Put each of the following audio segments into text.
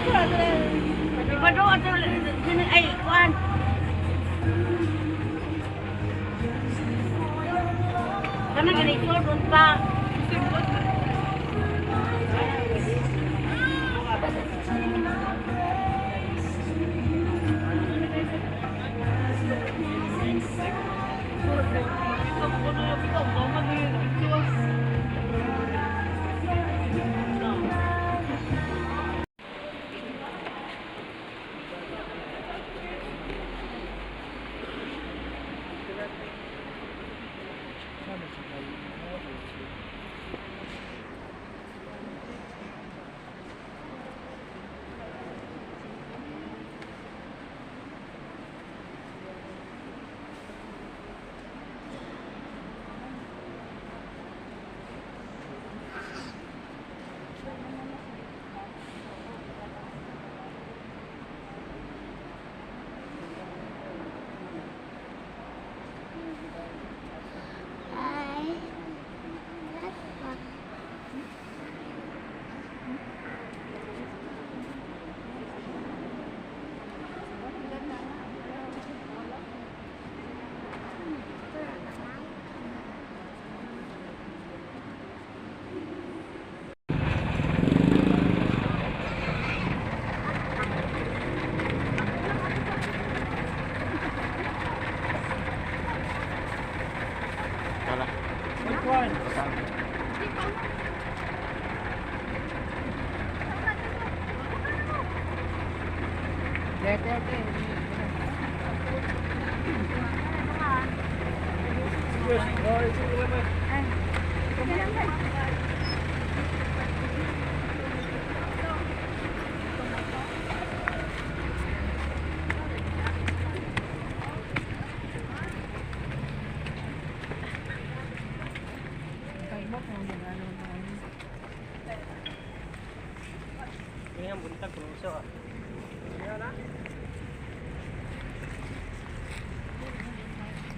Iba doon sa sini ay kuan. Kana ganito doon pa. Ini yang buntag puso. Ayan na.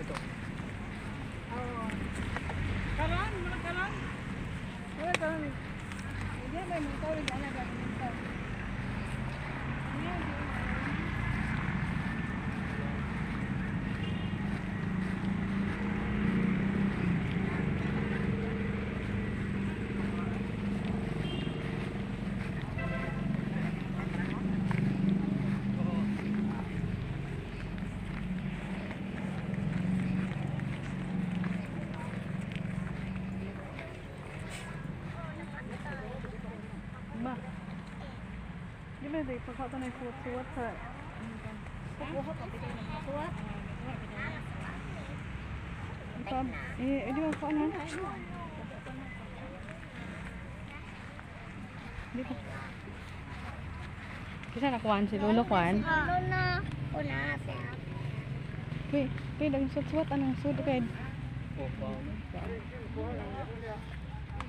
Ito. Oh. Karan, mga karan. Wala karan. Hindi may mga karan ana ganito. Gimana deh, pagkakata na suwat-suwat sa... Suwat? Di ba ko ano? Kisa na kuwan si Lolo kuwan? Lolo, una siya. Kaya dagang suwat-suwat, anong suwat kaya?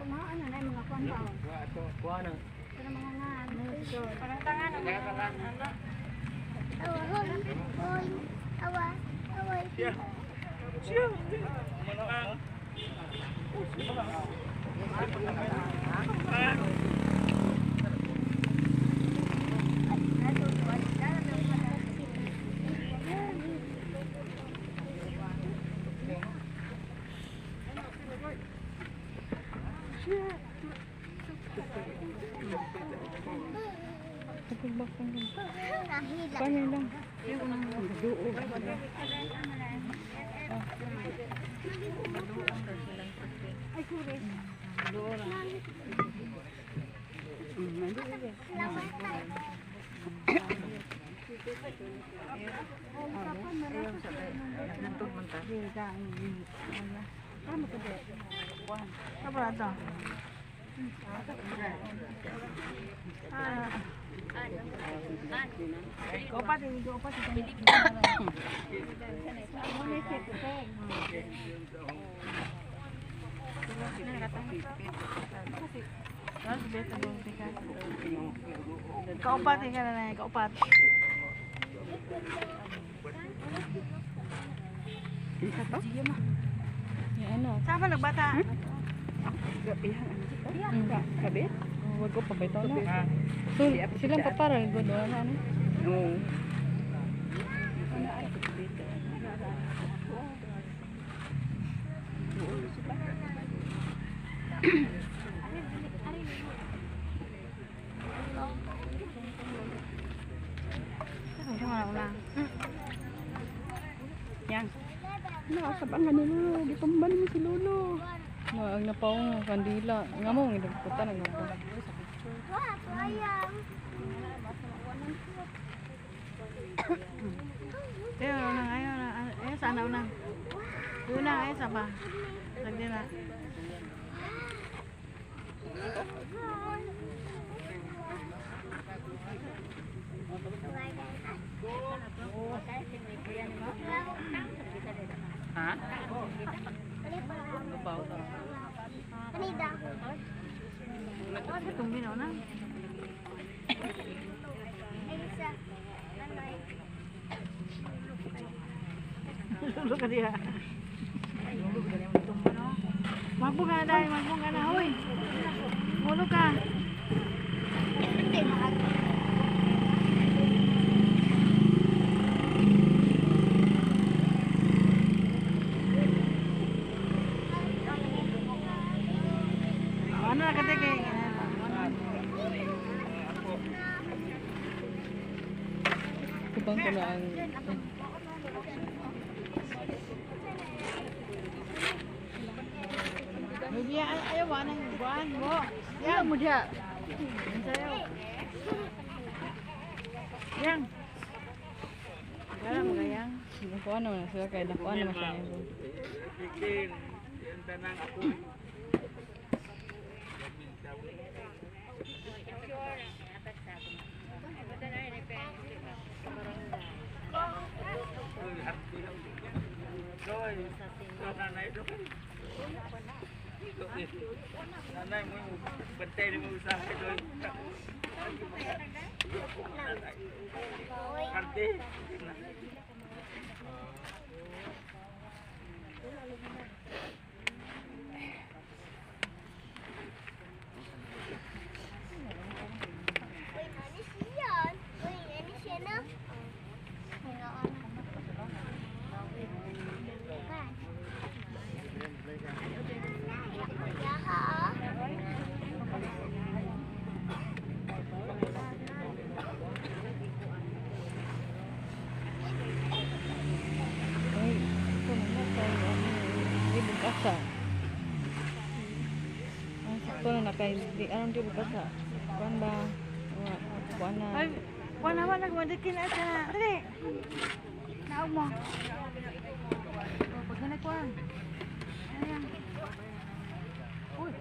Kumaan na mga kuwan ba? Kuwan ang... Para mga ngan. Parang tangan ang Awa, hoy. Awa, away. Paano lang? Ay, kure. Kaupat ka na na, kaupat. Yan ano? Saan ba nagbata? Gabihan. Kabit? Wag ko pa bitaw na. So, silang paparang gulo na ano? Oo. Ano nga ulang? Yang. Nakasabang nga ni Lolo. Gitumban mo si Lolo. Ang napaong kandila. Nga mo, hindi ko ta nang Wah, sayang. Ayaw na. Ayaw sana unang. Yun na, ayaw sa ba? Lagi na. Ha? Kanida. Tumbi na unang. Elisa. Nanay. Lulu ka diya. Magbo ka na, magbo ka na. Hoy! Mulo ka. Ano na kateke? Kubang ko na ang... Biya ayaw ba nang buwan mo? Yang mo dia. Sayo. Yang. Gara mo yang. Nakuha naman na sila kaya nakuha naman siya nito. Bikin. Yung tanang ako. Nanay mo bantay mo sa doy. Karte. Ay, ito na kay di bukasa. Ang sakto na kay di anong di bukasa. Kuan ba? Kuan na. Ay, kuan naman nagwadikin na sa. Dali. Naog mo. Oh, pag na kuan. Ayan. Uy.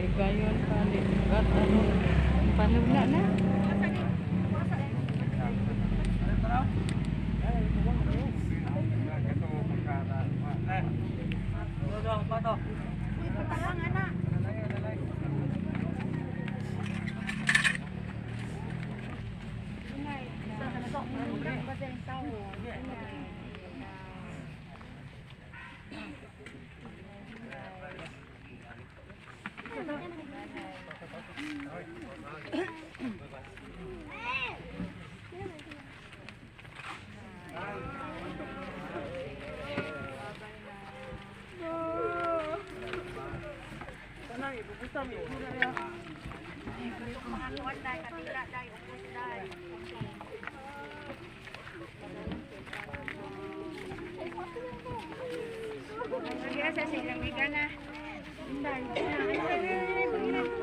gayon pa din. Gat ano, panugna na.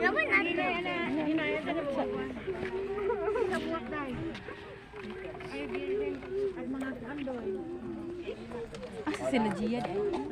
Laban natin. Asa sila Gia deh?